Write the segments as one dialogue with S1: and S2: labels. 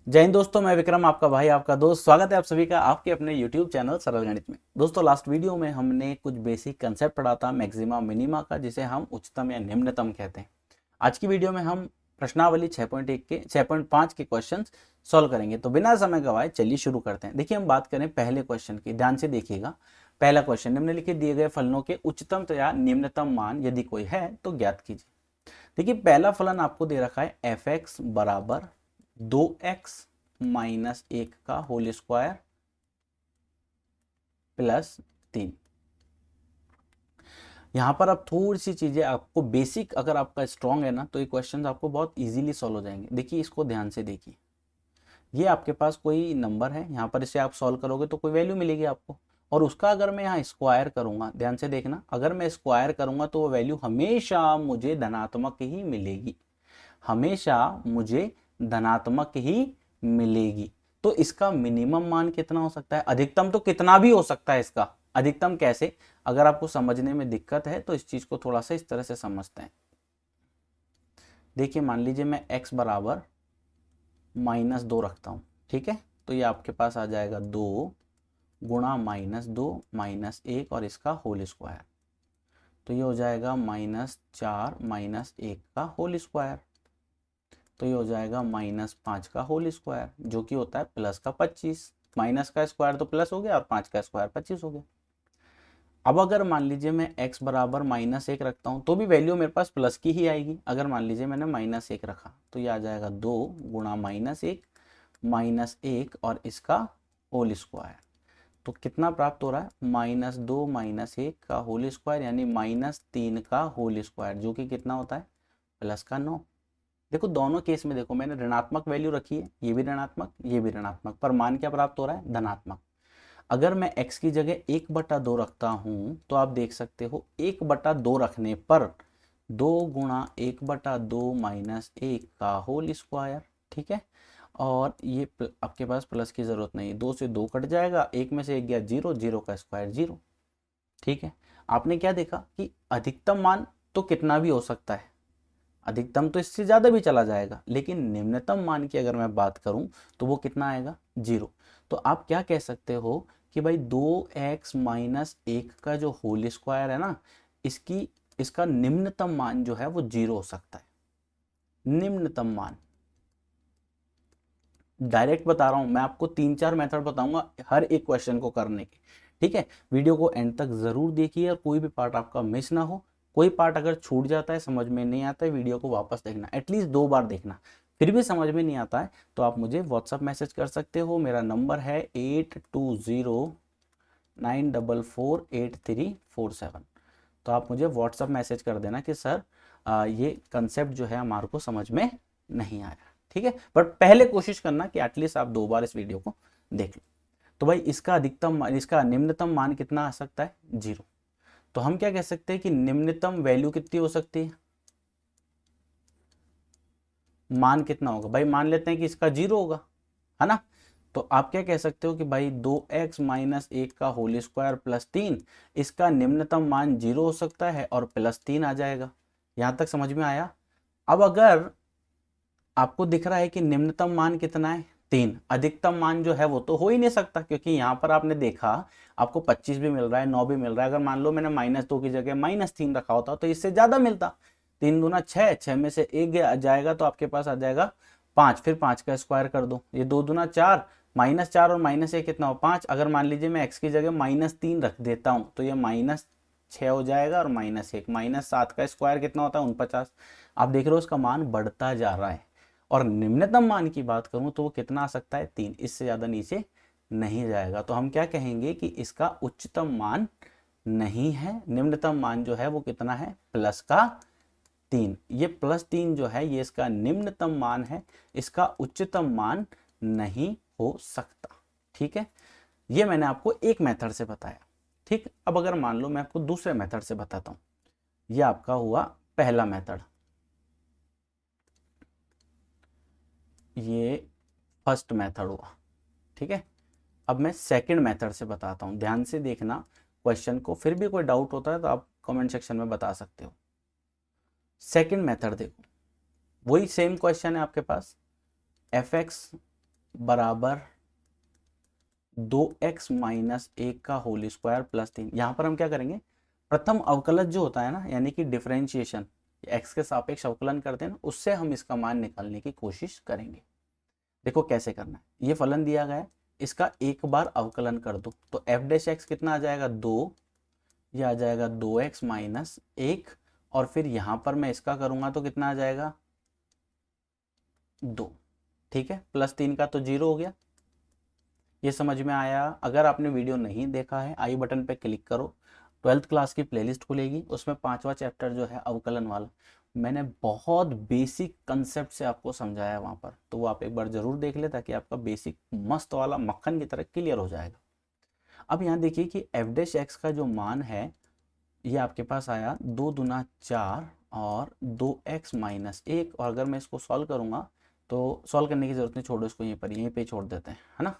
S1: जय हिंद दोस्तों, मैं विक्रम आपका भाई आपका दोस्त। स्वागत है आप सभी का आपके अपने YouTube चैनल सरल गणित में। दोस्तों, लास्ट वीडियो में हमने कुछ बेसिक कंसेप्ट पढ़ा था मैक्सिमा मिनिमा का, जिसे हम उच्चतम या निम्नतम कहते हैं। आज की वीडियो में हम प्रश्नावली 6.1 के 6.5 के क्वेश्चंस सॉल्व करेंगे। तो बिना समय गवाए चलिए शुरू करते हैं। देखिए, हम बात करें पहले क्वेश्चन की, ध्यान से देखिएगा। पहला क्वेश्चन, निम्नलिखित दिए गए फलनों के उच्चतम या निम्नतम मान यदि कोई है तो ज्ञात कीजिए। देखिए, पहला फलन आपको दे रखा है एफ एक्स बराबर 2x-1 का होल स्क्वायर +3। यहां पर अब थोड़ी सी चीजें आपको बेसिक, अगर आपका स्ट्रांग है ना, तो ये क्वेश्चन आपको बहुत इजीली सॉल्व हो जाएंगे। देखिए, इसको ध्यान से देखिए। ये आपके पास कोई नंबर है, यहाँ पर इसे आप सॉल्व करोगे तो कोई वैल्यू मिलेगी आपको, और उसका अगर मैं यहाँ स्क्वायर करूंगा, ध्यान से देखना, अगर मैं स्क्वायर करूंगा तो वो वैल्यू हमेशा मुझे धनात्मक ही मिलेगी, हमेशा मुझे धनात्मक ही मिलेगी। तो इसका मिनिमम मान कितना हो सकता है? अधिकतम तो कितना भी हो सकता है, इसका अधिकतम कैसे? अगर आपको समझने में दिक्कत है तो इस चीज को थोड़ा सा इस तरह से समझते हैं। देखिए, मान लीजिए मैं x बराबर -2 रखता हूं, ठीक है? तो ये आपके पास आ जाएगा 2 गुणा -2 -1 और इसका होल स्क्वायर। तो ये हो जाएगा -4 -1 का होल स्क्वायर। तो ये हो जाएगा -5 का होल स्क्वायर, जो कि होता है प्लस का 25। माइनस का स्क्वायर तो प्लस हो गया और 5 का स्क्वायर 25 हो गया। अब अगर मान लीजिए मैं x बराबर -1 रखता हूं तो भी वैल्यू मेरे पास प्लस की ही आएगी। अगर मान लीजिए मैंने -1 रखा तो ये आ जाएगा 2 गुणा -1 और इसका होल स्क्वायर। तो कितना प्राप्त हो रहा है? -2 -1 का होल स्क्वायर यानी -3 का होल स्क्वायर, जो कि कितना होता है? प्लस का 9। देखो, दोनों केस में देखो, मैंने ऋणात्मक वैल्यू रखी है, ये भी ऋणात्मक ये भी ऋणात्मक, पर मान क्या प्राप्त हो रहा है? धनात्मक। अगर मैं x की जगह 1/2 रखता हूं तो आप देख सकते हो 1/2 रखने पर 2 गुणा 1/2 -1 का होल स्क्वायर, ठीक है? और ये आपके पास प्लस की जरूरत नहीं, 2 से 2 कट जाएगा, 1 में से 1 गया 0, 0 का स्क्वायर 0, ठीक है? आपने क्या देखा कि अधिकतम मान तो कितना भी हो सकता है, अधिकतम तो इससे ज़्यादा भी चला जाएगा, लेकिन निम्नतम मान की अगर मैं बात करूं तो वो कितना आएगा? 0। तो आप क्या कह सकते हो कि भाई 2x-1 का जो होल स्क्वायर है ना, इसकी इसका निम्नतम मान जो है वो 0 हो सकता है। निम्नतम मान डायरेक्ट बता रहा हूं मैं आपको, 3-4 मेथड बताऊंगा हर एक क्वेश्चन को करने के, ठीक है? वीडियो को एंड तक जरूर देखिए और कोई भी पार्ट आपका मिस ना हो। कोई पार्ट अगर छूट जाता है, समझ में नहीं आता है, वीडियो को वापस देखना, एटलीस्ट 2 बार देखना। फिर भी समझ में नहीं आता है तो आप मुझे व्हाट्सअप मैसेज कर सकते हो। मेरा नंबर है 8209448347। तो आप मुझे व्हाट्सअप मैसेज कर देना कि सर ये कंसेप्ट जो है हमारे को समझ में नहीं आया, ठीक है? बट पहले कोशिश करना कि एटलीस्ट आप 2 बार इस वीडियो को देख लो। तो भाई, इसका अधिकतम, इसका निम्नतम मान कितना आ सकता है? 0। तो हम क्या कह सकते हैं कि निम्नतम वैल्यू कितनी हो सकती है? मान कितना होगा भाई? मान लेते हैं कि इसका 0 होगा, है ना? तो आप क्या कह सकते हो कि भाई 2x-1 का होल स्क्वायर +3, इसका निम्नतम मान 0 हो सकता है और +3 आ जाएगा। यहां तक समझ में आया? अब अगर आपको दिख रहा है कि निम्नतम मान कितना है? 3, अधिकतम मान जो है वो तो हो ही नहीं सकता, क्योंकि यहां पर आपने देखा आपको 25 भी मिल रहा है, 9 भी मिल रहा है। अगर मान लो मैंने -2 की जगह -3 रखा होता तो इससे ज्यादा मिलता। 3 दूना 6, 6 में से 1 जाएगा तो आपके पास आ जाएगा 5, फिर 5 का स्क्वायर कर दो, ये 2 दूना 4, -4 और -1 कितना हो? 5। अगर मान लीजिए मैं x की जगह -3 रख देता हूं तो ये -6 हो जाएगा और -1, -7 का स्क्वायर कितना होता है? 49। आप देख रहे हो इसका मान बढ़ता जा रहा है। और निम्नतम मान की बात करूं तो वो कितना आ सकता है? 3, इससे ज्यादा नीचे नहीं जाएगा। तो हम क्या कहेंगे कि इसका उच्चतम मान नहीं है। निम्नतम मान जो है वो कितना है? +3। ये +3 जो है ये इसका निम्नतम मान है, इसका उच्चतम मान नहीं हो सकता, ठीक है? ये मैंने आपको एक मेथड से बताया, ठीक? अब अगर मान लो मैं आपको दूसरे मेथड से बताता हूं, ये आपका हुआ पहला मेथड, ये फर्स्ट मेथड हुआ, ठीक है? अब मैं सेकंड मेथड से बताता हूं, ध्यान से देखना क्वेश्चन को। फिर भी कोई डाउट होता है तो आप कमेंट सेक्शन में बता सकते हो। सेकंड मेथड देखो, वही सेम क्वेश्चन है आपके पास, एफ एक्स बराबर 2x माइनस 1 का होल स्क्वायर प्लस 3। यहाँ पर हम क्या करेंगे, प्रथम अवकलज जो होता है ना, यानी कि डिफरेंशिएशन, x के सापेक्ष अवकलन करते हैं ना, उससे हम इसका मान निकालने की कोशिश करेंगे। देखो कैसे करना है। ये फलन दिया गया है, इसका एक बार अवकलन कर दो तो एफ डैश एक्स कितना आ जाएगा 2, यह आ जाएगा 2x माइनस 1, और फिर यहाँ पर मैं इसका करूँगा तो कितना आ जाएगा 2। ठीक है, प्लस 3 का तो 0 हो गया। ये समझ में आया? अगर आपने वीडियो नहीं देखा है, आई बटन पे क्लिक करो, 12th क्लास की प्लेलिस्ट खुलेगी, उसमें 5वां चैप्टर जो है अवकलन वाला, मैंने बहुत बेसिक कंसेप्ट से आपको समझाया वहाँ पर, तो वो आप एक बार जरूर देख ले ताकि आपका बेसिक मस्त वाला मक्खन की तरह क्लियर हो जाएगा। अब यहाँ देखिए कि एफ डैश एक्स का जो मान है ये आपके पास आया 2 दूना 4 और 2x माइनस 1, और अगर मैं इसको सॉल्व करूँगा तो सॉल्व करने की जरूरत नहीं, छोड़ो इसको यहीं पे छोड़ देते हैं, है ना।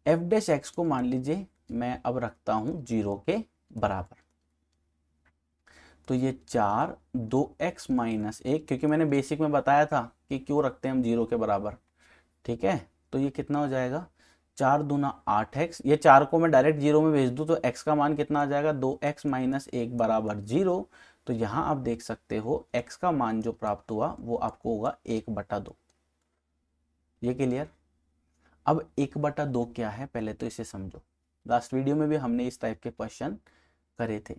S1: एफ डैश एक्स को मान लीजिए मैं अब रखता हूँ 0 के बराबर, तो ये 4 2x माइनस 1, क्योंकि मैंने बेसिक में बताया था कि क्यों रखते हैं हम 0 के बराबर। ठीक है, तो ये कितना हो जाएगा 4 दूना 8x, ये 4 को मैं डायरेक्ट 0 में भेज दूँ तो x का मान कितना आ जाएगा 2x माइनस 1 बराबर 0। तो यहाँ आप देख सकते हो x का मान जो प्राप्त हुआ वो आपको होगा 1/2। ये क्लियर? अब 1/2 क्या है पहले तो इसे समझो। लास्ट वीडियो में भी हमने इस टाइप के क्वेश्चन करे थे,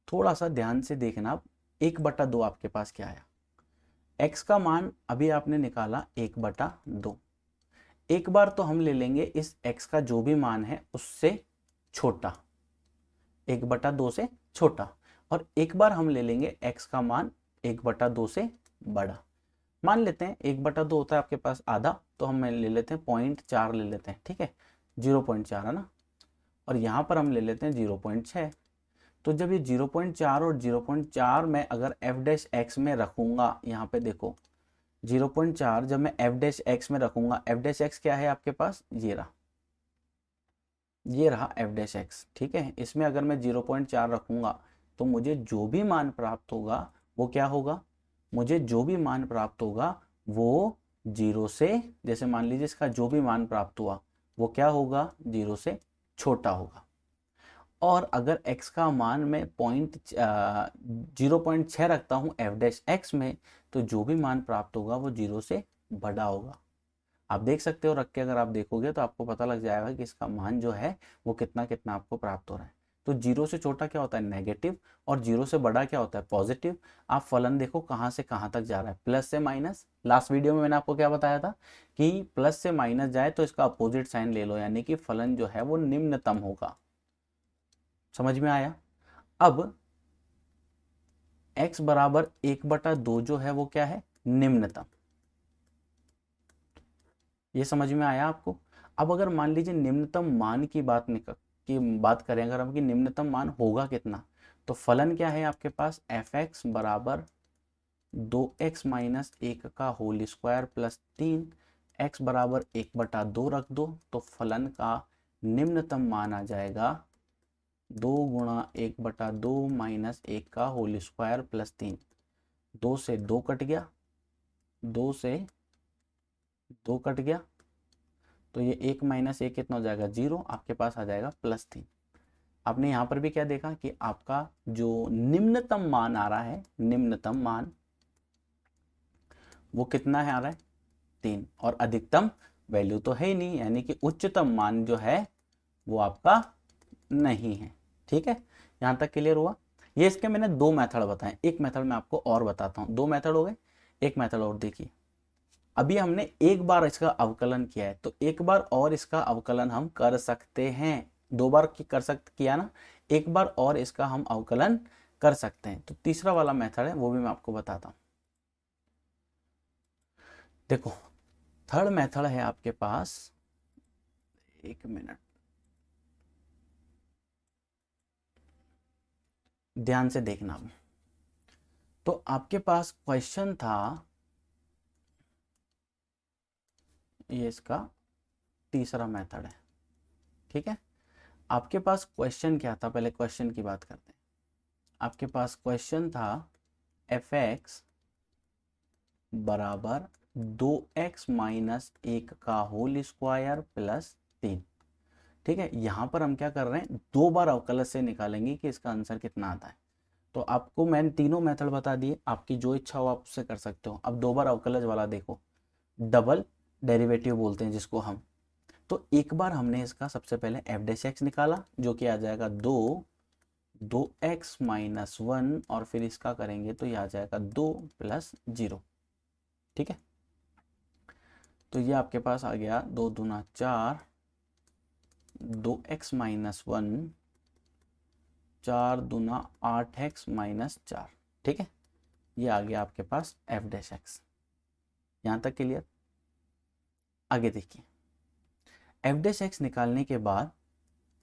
S1: थोड़ा सा ध्यान से देखना। अब 1/2 आपके पास क्या आया, x का मान अभी आपने निकाला 1/2। एक बार तो हम ले लेंगे इस x का जो भी मान है उससे छोटा, 1/2 से छोटा, और एक बार हम ले लेंगे x का मान 1/2 से बड़ा। मान लेते हैं 1/2 होता है आपके पास आधा, तो हम ले लेते हैं 0.4 ले लेते हैं, ठीक है, 0.4 है ना, और यहाँ पर हम ले लेते हैं 0.6। तो जब ये 0.4 और 0.4 में अगर एफ डैश एक्स में रखूंगा, यहाँ पे देखो 0.4 जब मैं एफ डैश एक्स में रखूंगा, एफ डैश एक्स क्या है आपके पास, ये रहा एफ डैश एक्स। ठीक है, इसमें अगर मैं 0.4 रखूंगा तो मुझे जो भी मान प्राप्त होगा वो क्या होगा, मुझे जो भी मान प्राप्त होगा वो 0 से, जैसे मान लीजिए इसका जो भी मान प्राप्त हुआ वो क्या होगा 0 से छोटा होगा। और अगर x का मान मैं 0.6 रखता हूँ एफ डैश एक्स में, तो जो भी मान प्राप्त होगा वो 0 से बड़ा होगा। आप देख सकते हो, रख के अगर आप देखोगे तो आपको पता लग जाएगा कि इसका मान जो है वो कितना कितना आपको प्राप्त हो रहा है। तो 0 से छोटा क्या होता है नेगेटिव, और 0 से बड़ा क्या होता है पॉजिटिव। आप फलन देखो कहाँ से कहाँ तक जा रहा है, प्लस से माइनस। लास्ट वीडियो में मैंने आपको क्या बताया था कि प्लस से माइनस जाए तो इसका अपोजिट साइन ले लो, यानी कि फलन जो है वो निम्नतम होगा। समझ में आया? अब x बराबर 1/2 जो है वो क्या है निम्नतम। ये समझ में आया आपको? अब अगर मान लीजिए निम्नतम मान की बात करें अगर हम, कि निम्नतम मान होगा कितना, तो फलन क्या है आपके पास एफ एक्स बराबर 2x माइनस 1 का होल स्क्वायर प्लस 3, x बराबर 1/2 रख दो तो फलन का निम्नतम मान आ जाएगा 2 गुणा 1/2 माइनस 1 का होल स्क्वायर प्लस 3। 2 से 2 कट गया, 2 से 2 कट गया, तो ये 1 माइनस 1 कितना हो जाएगा 0, आपके पास आ जाएगा प्लस 3। आपने यहाँ पर भी क्या देखा कि आपका जो निम्नतम मान आ रहा है, निम्नतम मान वो कितना है आ रहा है 3, और अधिकतम वैल्यू तो है ही नहीं, यानी कि उच्चतम मान जो है वो आपका नहीं है। ठीक है, यहाँ तक क्लियर हुआ? ये इसके मैंने 2 मेथड बताए, एक मेथड मैं आपको और बताता हूँ। 2 मेथड हो गए, एक मेथड और देखिए। अभी हमने एक बार इसका अवकलन किया है, तो एक बार और इसका अवकलन हम कर सकते हैं। 2 बार कर सकते किया ना, एक बार और इसका हम अवकलन कर सकते हैं। तो तीसरा वाला मेथड है वो भी मैं आपको बताता हूँ। देखो थर्ड मेथड है आपके पास, एक मिनट ध्यान से देखना। तो आपके पास क्वेश्चन था, ये इसका तीसरा मेथड है। ठीक है, आपके पास क्वेश्चन क्या था, पहले क्वेश्चन की बात करते हैं। आपके पास क्वेश्चन था एफ एक्स बराबर 2x माइनस 1 का होल स्क्वायर प्लस 3। ठीक है, यहाँ पर हम क्या कर रहे हैं, 2 बार अवकलज से निकालेंगे कि इसका आंसर कितना आता है। तो आपको मैंने तीनों मेथड बता दिए, आपकी जो इच्छा हो आप उससे कर सकते हो। अब 2 बार अवकलज वाला देखो, डबल डेरिवेटिव बोलते हैं जिसको हम। तो एक बार हमने इसका सबसे पहले एफ डैश एक्स निकाला जो कि आ जाएगा 2x माइनस 1, और फिर इसका करेंगे तो ये आ जाएगा 2 प्लस 0। ठीक है, तो ये आपके पास आ गया 2 दूना 4, 2x माइनस 1, 4 दूना 8x माइनस 4। ठीक है, ये आ गया आपके पास एफ डैश एक्स। यहाँ तक क्लियर? आगे देखिए, एफ डैश एक्स निकालने के बाद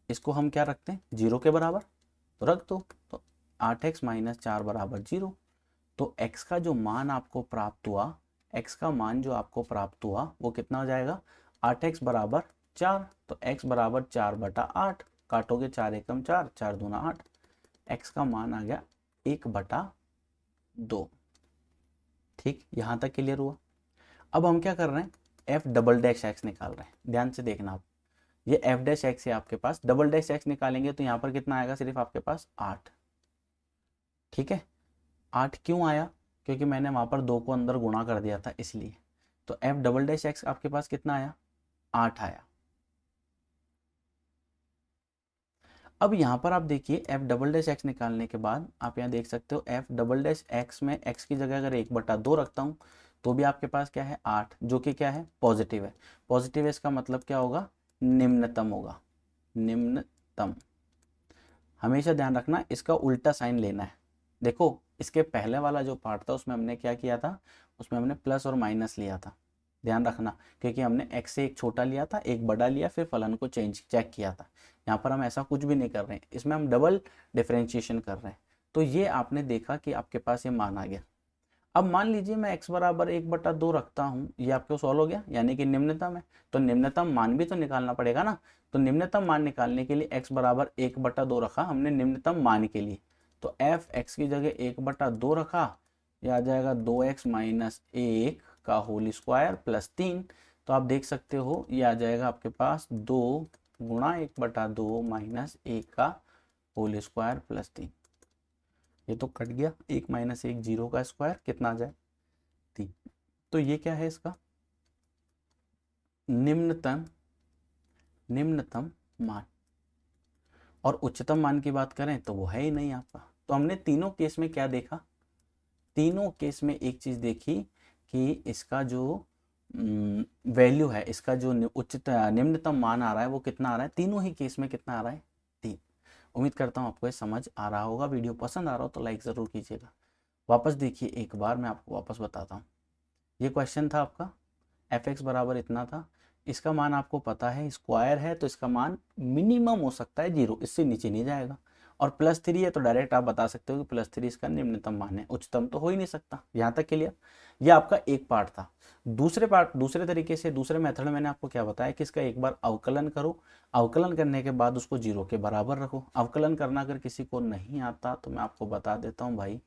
S1: इसको हम क्या रखते हैं, 0 के बराबर, तो रख दो। तो 8x माइनस 4 बराबर 0। तो x का जो मान आपको प्राप्त हुआ, x का मान जो आपको प्राप्त हुआ वो कितना हो जाएगा, 8x बराबर 4। तो x बराबर 4/8, काटोगे 4 एकम 4, 4 दूना 8, x का मान आ गया 1/2। ठीक, यहाँ तक क्लियर हुआ? अब हम क्या कर रहे हैं, f डबल डैश एक्स निकाल रहे हैं। ध्यान से देखना आप, ये f डैश एक्स है आपके पास, डबल डैश एक्स निकालेंगे तो यहाँ पर कितना आएगा, सिर्फ आपके पास 8। ठीक है, 8 क्यों आया, क्योंकि मैंने वहां पर 2 को अंदर गुणा कर दिया था इसलिए। तो f डबल डैश एक्स आपके पास कितना आया, 8 आया। अब यहाँ पर आप देखिए f डबल डैश एक्स निकालने के बाद आप यहाँ देख सकते हो f डबल डैश एक्स में x की जगह अगर 1/2 रखता हूँ तो भी आपके पास क्या है, 8, जो कि क्या है, पॉजिटिव है। पॉजिटिव है, इसका मतलब क्या होगा, निम्नतम होगा। निम्नतम, हमेशा ध्यान रखना इसका उल्टा साइन लेना है। देखो, इसके पहले वाला जो पार्ट था उसमें हमने क्या किया था, उसमें हमने प्लस और माइनस लिया था। ध्यान रखना, क्योंकि हमने x से एक छोटा लिया था, एक बड़ा लिया, फिर फलन को चेक किया था। यहाँ पर हम ऐसा कुछ भी नहीं कर रहे हैं, इसमें हम डबल डिफरेंशिएशन कर रहे हैं। तो ये आपने देखा कि आपके पास ये मान आ गया। अब मान लीजिए मैं x बराबर 1/2 रखता हूँ, ये आपको सॉल्व हो गया, यानी कि निम्नतम है। तो निम्नतम मान भी तो निकालना पड़ेगा ना। तो निम्नतम मान निकालने के लिए x बराबर 1/2 रखा हमने निम्नतम मान के लिए। तो f x की जगह 1/2 रखा, ये आ जाएगा 2x माइनस 1 का होल स्क्वायर प्लस 3। तो आप देख सकते हो ये आ जाएगा आपके पास 2 गुणा 1/2 माइनस 1 का होल स्क्वायर प्लस 3। ये तो कट गया, 1 माइनस 1 0 का स्क्वायर, कितना आ जाए, 3। तो ये क्या है, इसका निम्नतम मान। और उच्चतम मान की बात करें तो वो है ही नहीं आपका। तो हमने तीनों केस में क्या देखा, तीनों केस में एक चीज देखी कि इसका जो वैल्यू है, इसका जो निम्नतम मान आ रहा है वो कितना आ रहा है, तीनों ही केस में कितना आ रहा है, 3। उम्मीद करता हूँ आपको ये समझ आ रहा होगा। वीडियो पसंद आ रहा हो तो लाइक ज़रूर कीजिएगा। वापस देखिए एक बार, मैं आपको वापस बताता हूँ। ये क्वेश्चन था आपका, एफ एक्स बराबर इतना था, इसका मान आपको पता है, स्क्वायर है तो इसका मान मिनिमम हो सकता है 0, इससे नीचे नहीं जाएगा। और +3 है तो डायरेक्ट आप बता सकते हो कि +3 इसका निम्नतम मान है, उच्चतम तो हो ही नहीं सकता। यहाँ तक क्लियर? ये आपका एक पार्ट था। दूसरे तरीके से, दूसरे मेथड में मैंने आपको क्या बताया कि इसका एक बार अवकलन करो, अवकलन करने के बाद उसको 0 के बराबर रखो। अवकलन करना अगर किसी को नहीं आता तो मैं आपको बता देता हूँ भाई,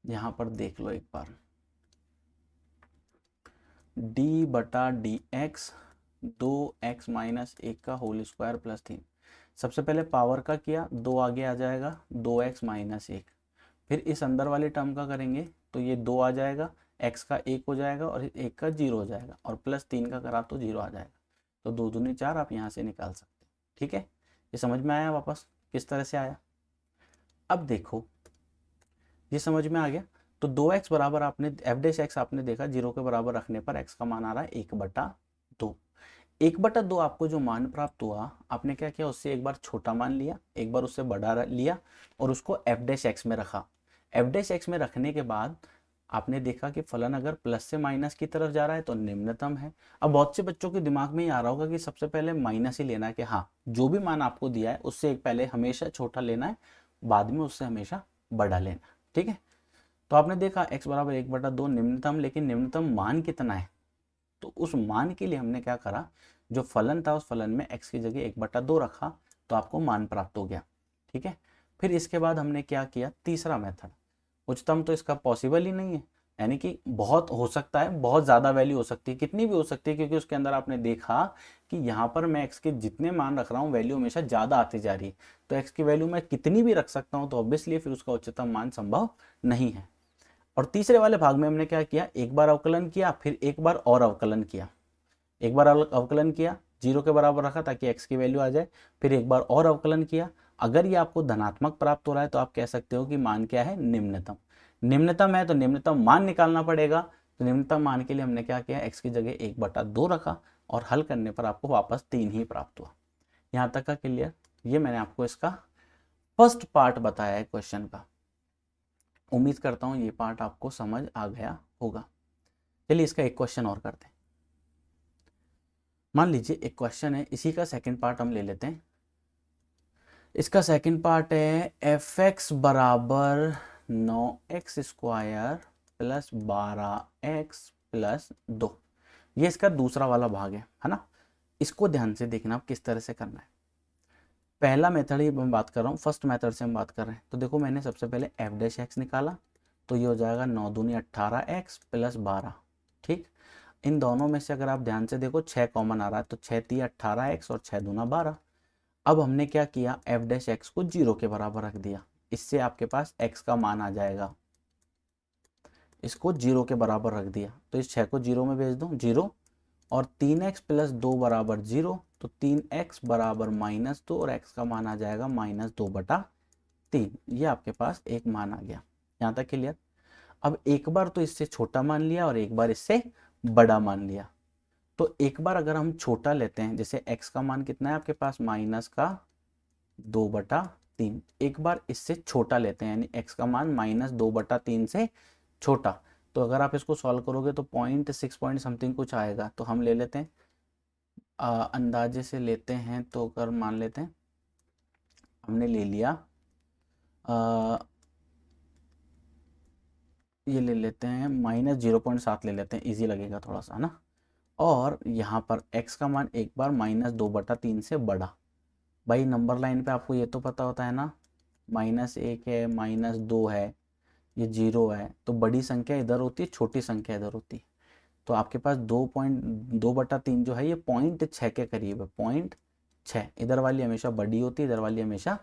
S1: यहाँ पर देख लो एक बार, d/dx 2x माइनस 1 का होल स्क्वायर प्लस 3। सबसे पहले पावर का किया, 2 आगे आ जाएगा, 2x माइनस 1। फिर इस अंदर वाले टर्म का करेंगे तो ये 2 आ जाएगा, x का 1 हो जाएगा और 1 का 0 हो जाएगा, और प्लस 3 का करा तो 0 आ जाएगा। तो 2 दूनी 4 आप यहाँ से निकाल सकते हैं। ठीक है, ये समझ में आया वापस किस तरह से आया? अब देखो, ये समझ में आ गया। तो 2x बराबर आपने एफ डैश एक्स आपने देखा, 0 के बराबर रखने पर x का मान आ रहा है 1/2। 1/2 आपको जो मान प्राप्त हुआ, आपने क्या किया, उससे एक बार छोटा मान लिया, एक बार उससे बड़ा लिया, और उसको एफ डैश एक्स में रखा। एफ डैश एक्स में रखने के बाद आपने देखा कि फलन अगर प्लस से माइनस की तरफ जा रहा है तो निम्नतम है। अब बहुत से बच्चों के दिमाग में ही आ रहा होगा कि सबसे पहले माइनस ही लेना है, कि हाँ जो भी मान आपको दिया है उससे एक पहले हमेशा छोटा लेना है, बाद में उससे हमेशा बड़ा लेना। ठीक है, तो आपने देखा x बराबर 1/2 निम्नतम, लेकिन निम्नतम मान कितना है, तो उस मान के लिए हमने क्या करा, जो फलन था उस फलन में x की जगह 1/2 रखा, तो आपको मान प्राप्त हो गया। ठीक है, फिर इसके बाद हमने क्या किया, तीसरा मेथड, उच्चतम तो इसका पॉसिबल ही नहीं है, यानी कि बहुत हो सकता है, बहुत ज़्यादा वैल्यू हो सकती है, कितनी भी हो सकती है, क्योंकि उसके अंदर आपने देखा कि यहाँ पर मैं x के जितने मान रख रहा हूँ वैल्यू हमेशा ज़्यादा आती जा रही है, तो x की वैल्यू मैं कितनी भी रख सकता हूँ, तो ऑब्वियसली फिर उसका उच्चतम मान संभव नहीं है। और तीसरे वाले भाग में हमने क्या किया, एक बार अवकलन किया, फिर एक बार और अवकलन किया, एक बार अवकलन किया, 0 के बराबर रखा ताकि x की वैल्यू आ जाए, फिर एक बार और अवकलन किया। अगर ये आपको धनात्मक प्राप्त हो रहा है तो आप कह सकते हो कि मान क्या है, निम्नतम। निम्नतम है तो निम्नतम मान निकालना पड़ेगा, तो निम्नतम मान के लिए हमने क्या किया, x की जगह 1/2 रखा और हल करने पर आपको वापस 3 ही प्राप्त हुआ। यहाँ तक का क्लियर? ये मैंने आपको इसका फर्स्ट पार्ट बताया है क्वेश्चन का। उम्मीद करता हूँ ये पार्ट आपको समझ आ गया होगा। चलिए इसका एक क्वेश्चन और करते हैं। मान लीजिए एक क्वेश्चन है, इसी का सेकंड पार्ट हम ले लेते हैं। इसका सेकंड पार्ट है f(x) बराबर 9x square plus 12x plus 2। ये इसका दूसरा वाला भाग है ना। इसको ध्यान से देखना आप किस तरह से करना है। पहला मेथड ही मैं बात कर रहा हूँ, फर्स्ट मेथड से हम बात कर रहे हैं। तो देखो मैंने सबसे पहले f' निकाला, तो ये हो जाएगा 9 दूनी 18x प्लस 12। ठीक, इन दोनों में से अगर आप ध्यान से देखो 6 कॉमन आ रहा है, तो 6 × 3 18x और 6 दूना 12। अब हमने क्या किया, f' को 0 के बराबर रख दिया, इससे आपके पास x का मान आ जाएगा। इसको 0 के बराबर रख दिया, तो इस 6 को 0 में भेज दो, 0, और 3x प्लस 2 बराबर 0, तो 3x बराबर -2 और x का मान आ जाएगा -2/3। ये आपके पास एक मान आ गया। यहाँ तक क्लियर? अब एक बार तो इससे छोटा मान लिया और एक बार इससे बड़ा मान लिया। तो एक बार अगर हम छोटा लेते हैं, जैसे x का मान कितना है आपके पास, -2/3, एक बार इससे छोटा लेते हैं, यानी x का मान -2/3 से छोटा, तो अगर आप इसको सॉल्व करोगे तो 0.6 पॉइंट समथिंग कुछ आएगा। तो हम ले लेते हैं, अंदाजे से लेते हैं, तो अगर मान लेते हैं हमने ले लिया, ये ले लेते हैं -0.7 ले लेते हैं, इजी लगेगा थोड़ा सा, है ना। और यहाँ पर x का मान एक बार -2/3 से बड़ा। भाई नंबर लाइन पे आपको ये तो पता होता है ना, -1 है, -2 है, ये 0 है, तो बड़ी संख्या इधर होती है, छोटी संख्या इधर होती है। तो आपके पास 2.2/3 जो है ये 0.6 के करीब है, 0.6। इधर वाली हमेशा बड़ी होती है, इधर वाली हमेशा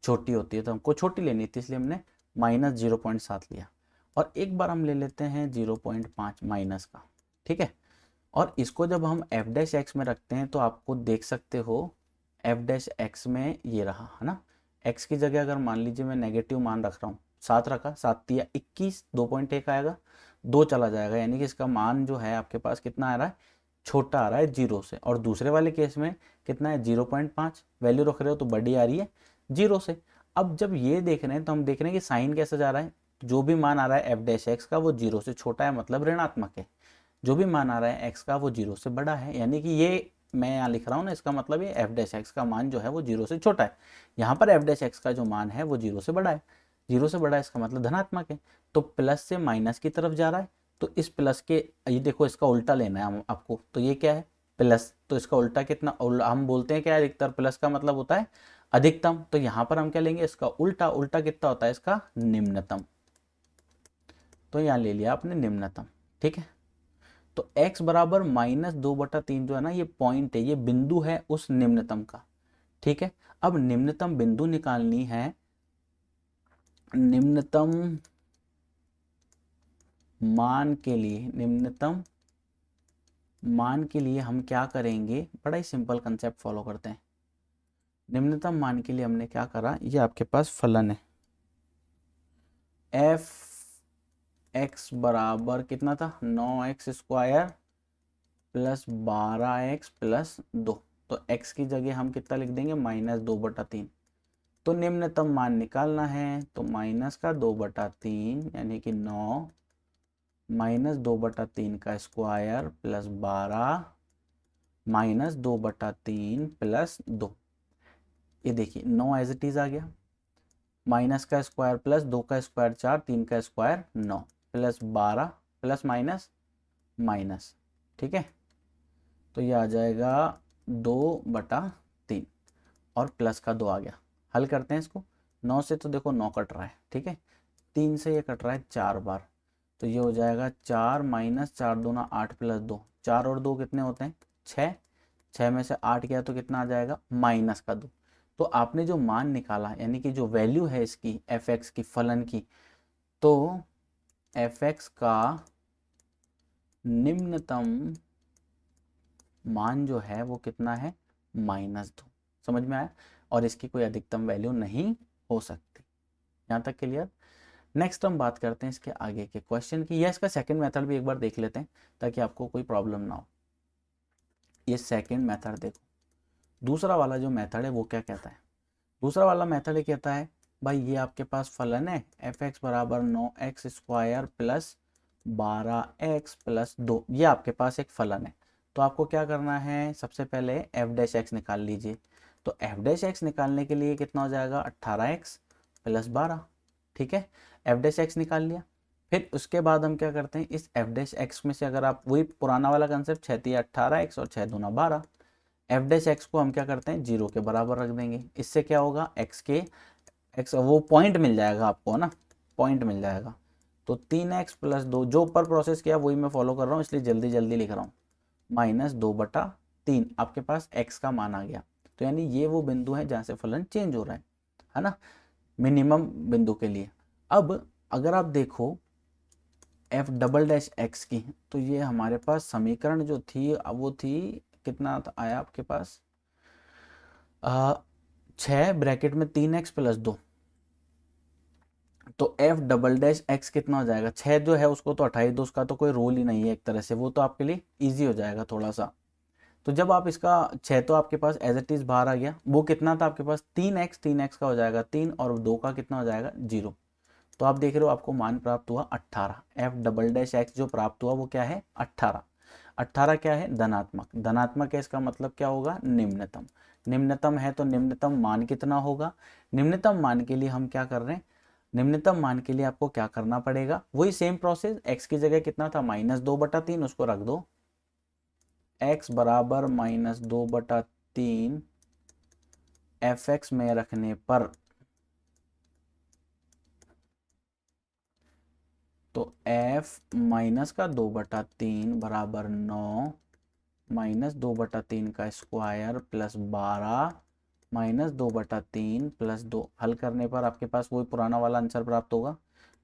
S1: छोटी होती है, तो हमको छोटी लेनी थी, इसलिए हमने -0.7 लिया। और एक बार हम ले लेते हैं 0.5 माइनस का, ठीक है। और इसको जब हम f' में रखते हैं तो आपको देख सकते हो f' में ये रहा, है ना। x की जगह अगर मान लीजिए मैं नेगेटिव मान रख रहा हूँ, 7 रखा, 7 × 21, 2.1 आएगा, 2 चला जाएगा, यानी कि इसका मान जो है आपके पास कितना आ रहा है, छोटा आ रहा है 0 से। और दूसरे वाले केस में कितना है, 0.5 वैल्यू रख रहे हो तो बड़ी आ रही है 0 से। अब जब ये देख रहे हैं तो हम देख रहे हैं कि साइन कैसे जा रहा है, जो भी मान आ रहा है f' का वो 0 से छोटा है, मतलब ऋणात्मक है। जो भी मान आ रहा है x का वो 0 से बड़ा है, यानी कि ये मैं यहाँ लिख रहा हूँ ना, इसका मतलब ये f' का मान जो है वो 0 से छोटा है। यहाँ पर f' का जो मान है वो 0 से बड़ा है, 0 से बड़ा है इसका मतलब धनात्मक है, तो प्लस से माइनस की तरफ जा रहा है। तो इस प्लस के, ये देखो इसका उल्टा लेना है हम आपको, तो ये क्या है, प्लस, तो इसका उल्टा कितना, हम बोलते हैं क्या, अधिकतर प्लस का मतलब होता है अधिकतम, तो यहाँ पर हम क्या लेंगे, इसका उल्टा, उल्टा कितना होता है इसका, निम्नतम। तो यहाँ ले लिया आपने निम्नतम, ठीक है। तो x बराबर -2/3 जो है ना, ये पॉइंट है, ये बिंदु है उस निम्नतम का, ठीक है। अब निम्नतम बिंदु निकालनी है, निम्नतम मान के लिए, निम्नतम मान के लिए हम क्या करेंगे, बड़ा ही सिंपल कंसेप्ट फॉलो करते हैं। निम्नतम मान के लिए हमने क्या करा, ये आपके पास फलन है, f(x) बराबर कितना था, 9x square plus 12x plus 2। तो x की जगह हम कितना लिख देंगे, -2/3। तो निम्नतम मान निकालना है, तो -2/3 यानी कि 9 -2/3 का स्क्वायर प्लस 12 -2/3 प्लस 2। ये देखिए 9 एज इट इज आ गया, माइनस का स्क्वायर प्लस 2 का स्क्वायर 4, 3 का square 9, plus 12 plus minus minus, ठीक है। तो ये आ जाएगा 2/3 और प्लस का 2 आ गया। हल करते हैं इसको, 9 से तो देखो 9 कट रहा है, ठीक है, 3 से ये कट रहा है 4 बार, तो ये हो जाएगा 4 माइनस 4 दूना 8 प्लस 2, 4 और 2 कितने होते हैं 6, 6 में से 8 गया तो कितना आ जाएगा माइनस का 2। तो आपने जो मान निकाला यानी कि जो वैल्यू है इसकी एफ एक्स की फलन की, तो एफ एक्स का निम्नतम मान जो है वो कितना है -2। समझ में आया? और इसकी कोई अधिकतम वैल्यू नहीं हो सकती। यहाँ तक क्लियर? नेक्स्ट हम बात करते हैं इसके आगे के क्वेश्चन की, या इसका सेकंड मेथड भी एक बार देख लेते हैं ताकि आपको कोई प्रॉब्लम ना हो। ये सेकंड मेथड देखो, दूसरा वाला जो मेथड है वो क्या कहता है? दूसरा वाला मेथड ये कहता है भाई ये आपके पास फलन है एफ एक्स बराबर 9x square plus 12x plus 2, ये आपके पास एक फलन है। तो आपको क्या करना है, सबसे पहले एफ डैश एक्स निकाल लीजिए। तो एफ डैश एक्स निकालने के लिए कितना हो जाएगा 18x प्लस 12, ठीक है, एफ डैश एक्स निकाल लिया। फिर उसके बाद हम क्या करते हैं, इस एफ डैश एक्स में से अगर आप वही पुराना वाला कंसेप्ट 6 18x और 6 दूना 12, एफ डैश एक्स को हम क्या करते हैं 0 के बराबर रख देंगे। इससे क्या होगा एक्स वो पॉइंट मिल जाएगा आपको ना, पॉइंट मिल जाएगा। तो 3x प्लस 2 जो ऊपर प्रोसेस किया वही मैं फॉलो कर रहा हूँ इसलिए जल्दी जल्दी लिख रहा हूँ, -2/3 आपके पास x का मान आ गया। तो यानी ये वो बिंदु है जहाँ से फलन चेंज हो रहा है ना, मिनिमम बिंदु के लिए। अब अगर आप देखो एफ डबल डैश एक्स की, तो ये हमारे पास समीकरण जो थी वो थी कितना आया आपके पास 6 ब्रैकेट में 3x प्लस 2, तो एफ डबल डैश एक्स कितना हो जाएगा 6 जो है उसको तो 28 दो, उसका तो कोई रोल ही नहीं है एक तरह से, वो तो आपके लिए इजी हो जाएगा थोड़ा सा। तो जब आप इसका 6 तो आपके पास एज इट इज बाहर आ गया, वो कितना था आपके पास 3x का हो जाएगा 3 और 2 का कितना हो जाएगा 0। तो आप देख रहे हो आपको मान प्राप्त हुआ 18, एफ डबल डैश एक्स जो प्राप्त हुआ वो क्या है 18। 18 क्या है धनात्मक, धनात्मक है इसका मतलब क्या होगा निम्नतम, निम्नतम है तो निम्नतम मान कितना होगा, निम्नतम मान के लिए हम क्या कर रहे हैं, निम्नतम मान के लिए आपको क्या करना पड़ेगा, वही सेम प्रोसेस, x की जगह कितना था -2/3 उसको रख दो, x बराबर -2/3 एफ एक्स में रखने पर, तो f माइनस का 2/3 बराबर 9 -2/3 का स्क्वायर प्लस 12 -2/3 प्लस 2, हल करने पर आपके पास वही पुराना वाला आंसर प्राप्त होगा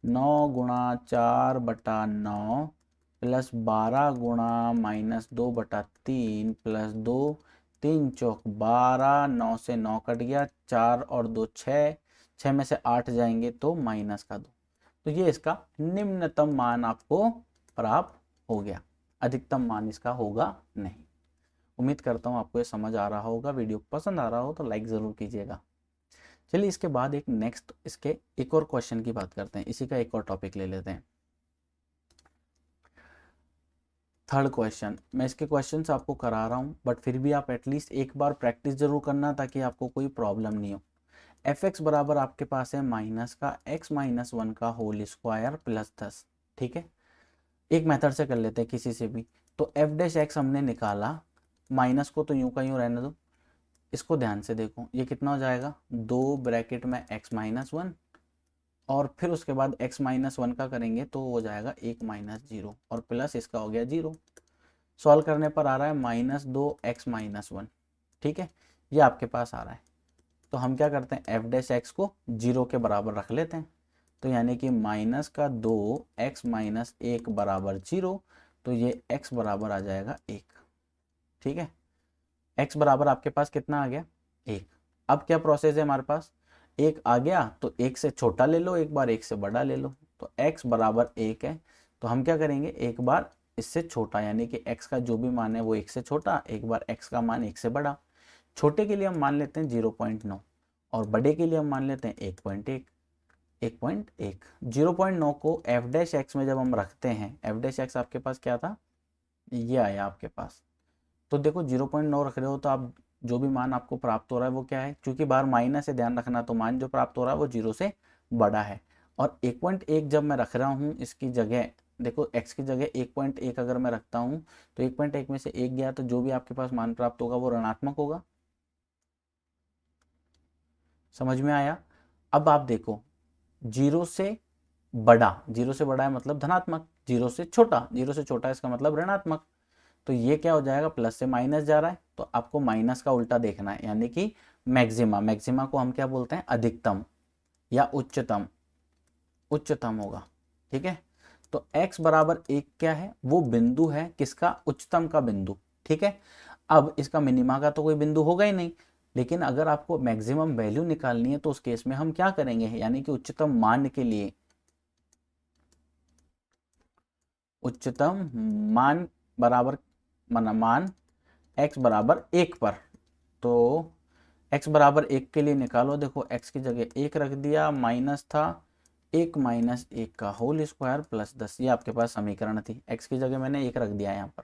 S1: 9 गुणा 4/9 प्लस 12 गुणा -2/3 प्लस 2, 3 चौक 12, 9 से 9 कट गया, 4 और 2 6, 6 में से 8 जाएंगे तो माइनस का 2। तो ये इसका निम्नतम मान आपको प्राप्त हो गया, अधिकतम मान इसका होगा नहीं। उम्मीद करता हूँ आपको ये समझ आ रहा होगा, वीडियो पसंद आ रहा हो तो लाइक ज़रूर कीजिएगा। चलिए इसके बाद एक नेक्स्ट इसके एक और क्वेश्चन की बात करते हैं, इसी का एक और टॉपिक ले लेते हैं। थर्ड क्वेश्चन, मैं इसके क्वेश्चन आपको करा रहा हूँ बट फिर भी आप एटलीस्ट एक बार प्रैक्टिस जरूर करना ताकि आपको कोई प्रॉब्लम नहीं हो। एफ एक्स बराबर आपके पास है माइनस का x-1 का होल स्क्वायर प्लस 10, ठीक है। एक मेथड से कर लेते हैं किसी से भी। तो एफ डैश एक्स हमने निकाला, माइनस को तो यूं का यूं रहने दो, इसको ध्यान से देखो ये कितना हो जाएगा 2 ब्रैकेट में x-1 और फिर उसके बाद x-1 का करेंगे तो हो जाएगा 1 - 0 और प्लस इसका हो गया 0। सॉल्व करने पर आ रहा है -2x-1, ठीक है, ये आपके पास आ रहा है। तो हम क्या करते हैं एफ डैश एक्स को 0 के बराबर रख लेते हैं, तो यानी कि माइनस का 2x-1 बराबर 0, तो ये x बराबर आ जाएगा 1, ठीक है। x बराबर आपके पास कितना आ गया 1। अब क्या प्रोसेस है हमारे पास, 1 आ गया तो 1 से छोटा ले लो, एक बार 1 से बड़ा ले लो, तो x बराबर 1 है। तो हम क्या करेंगे एक बार इससे छोटा, यानी कि x का जो भी मान है वो 1 से छोटा, एक बार x का मान 1 से बड़ा। छोटे के लिए हम मान लेते हैं 0.9 और बड़े के लिए हम मान लेते हैं 1.1। 0.9 को एफ डैश एक्स में जब हम रखते हैं, एफ डैश एक्स आपके पास क्या था ये आया आपके पास, तो देखो 0.9 रख रहे हो तो आप जो भी मान आपको प्राप्त हो रहा है वो क्या है, क्योंकि बाहर माइनस है ध्यान रखना, तो मान जो प्राप्त हो रहा है वो 0 से बड़ा है। और 1.1 जब मैं रख रहा हूँ इसकी जगह, देखो x की जगह 1.1 अगर मैं रखता हूँ तो 1.1 में से 1 गया तो जो भी आपके पास मान प्राप्त होगा वो ऋणात्मक होगा। समझ में आया? अब आप देखो 0 से बड़ा, जीरो से बड़ा है मतलब धनात्मक, जीरो से छोटा, जीरो से छोटा इसका मतलब ऋणात्मक। तो ये क्या हो जाएगा, प्लस से माइनस जा रहा है, तो आपको माइनस का उल्टा देखना है, यानी कि मैक्सिमा। मैक्सिमा को हम क्या बोलते हैं, अधिकतम या उच्चतम, उच्चतम होगा। ठीक है, तो x बराबर 1 क्या है, वो बिंदु है किसका, उच्चतम का बिंदु। ठीक है, अब इसका मिनिमा का तो कोई बिंदु होगा ही नहीं, लेकिन अगर आपको मैक्सिमम वैल्यू निकालनी है तो उस केस में हम क्या करेंगे, यानी कि उच्चतम मान के लिए, उच्चतम मान बराबर मान x बराबर 1 पर, तो x बराबर 1 के लिए निकालो, देखो x की जगह 1 रख दिया, माइनस था 1 माइनस 1 का होल स्क्वायर प्लस 10, ये आपके पास समीकरण थी, x की जगह मैंने 1 रख दिया यहाँ पर।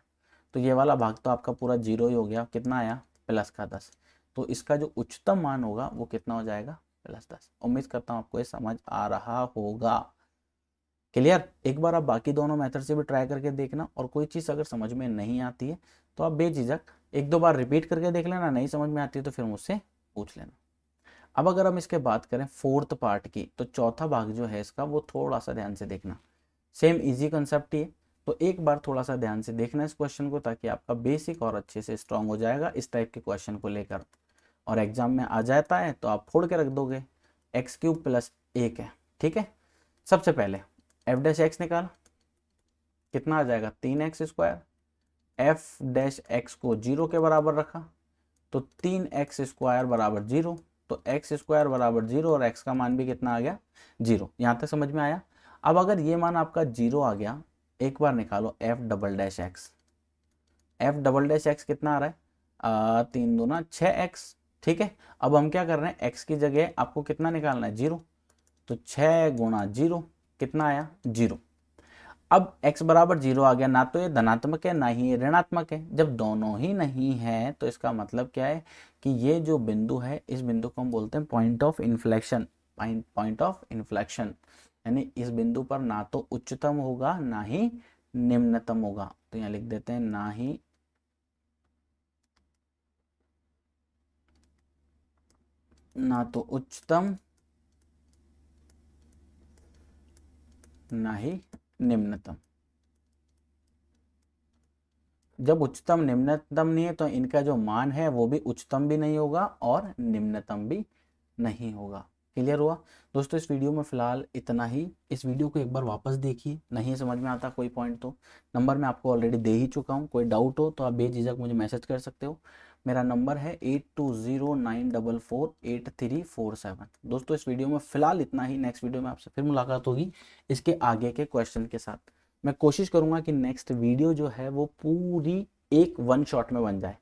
S1: तो ये वाला भाग तो आपका पूरा जीरो ही हो गया, कितना आया, प्लस का 10। तो इसका जो उच्चतम मान होगा वो कितना हो जाएगा, प्लस 10। उम्मीद करता हूँ आपको ये समझ आ रहा होगा। क्लियर, एक बार आप बाकी दोनों मेथड से भी ट्राई करके देखना, और कोई चीज़ अगर समझ में नहीं आती है तो आप बेझिझक एक दो बार रिपीट करके देख लेना, नहीं समझ में आती है तो फिर मुझसे पूछ लेना। अब अगर हम इसके बात करें फोर्थ पार्ट की, तो चौथा भाग जो है इसका वो थोड़ा सा ध्यान से देखना, सेम इजी कंसेप्ट ही है। तो एक बार थोड़ा सा ध्यान से देखना इस क्वेश्चन को, ताकि आपका बेसिक और अच्छे से स्ट्रांग हो जाएगा इस टाइप के क्वेश्चन को लेकर, और एग्जाम में आ जाता है तो आप फोड़ के रख दोगे, एक्स क्यूब प्लस 1 है। ठीक है, सबसे पहले एफ डैश एक्स निकाल, कितना आ जाएगा, 3x²। एफ डैश एक्स को 0 के बराबर रखा, तो 3x² बराबर 0, तो x² बराबर 0 और x का मान भी कितना आ गया, 0। यहाँ तक समझ में आया। अब अगर ये मान आपका 0 आ गया, एक बार निकालो F double dash x, F double dash x कितना आ रहा है, 3 दूना 6x। ठीक है, अब हम क्या कर रहे हैं, x की जगह आपको कितना निकालना है, 0, तो 6 गुणा 0 कितना आया, 0। अब x बराबर 0 आ गया, ना तो ये धनात्मक है ना ही ये ऋणात्मक है। जब दोनों ही नहीं है तो इसका मतलब क्या है कि ये जो बिंदु है, इस बिंदु को हम बोलते हैं point of inflection, point of inflection, यानी इस बिंदु पर ना तो उच्चतम होगा ना ही निम्नतम होगा। तो यहाँ लिख देते हैं ना ही, ना तो उच्चतम ना ही निम्नतम। जब उच्चतम निम्नतम नहीं है तो इनका जो मान है वो भी उच्चतम भी नहीं होगा और निम्नतम भी नहीं होगा। क्लियर हुआ दोस्तों, इस वीडियो में फिलहाल इतना ही। इस वीडियो को एक बार वापस देखिए, नहीं समझ में आता कोई पॉइंट तो नंबर मैं आपको ऑलरेडी दे ही चुका हूँ, कोई डाउट हो तो आप बेझिझक मुझे मैसेज कर सकते हो। मेरा नंबर है 8209448347। दोस्तों इस वीडियो में फिलहाल इतना ही, नेक्स्ट वीडियो में आपसे फिर मुलाकात होगी इसके आगे के क्वेश्चन के साथ। मैं कोशिश करूंगा कि नेक्स्ट वीडियो जो है वो पूरी एक वन शॉट में बन जाए,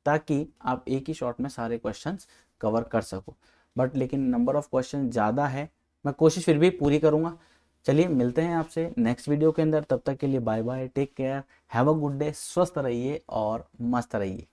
S1: ताकि आप एक ही शॉट में सारे क्वेश्चंस कवर कर सको। बट लेकिन नंबर ऑफ क्वेश्चन ज़्यादा है, मैं कोशिश फिर भी पूरी करूँगा। चलिए मिलते हैं आपसे नेक्स्ट वीडियो के अंदर, तब तक के लिए bye bye, take care, have a good day, स्वस्थ रहिए और मस्त रहिए।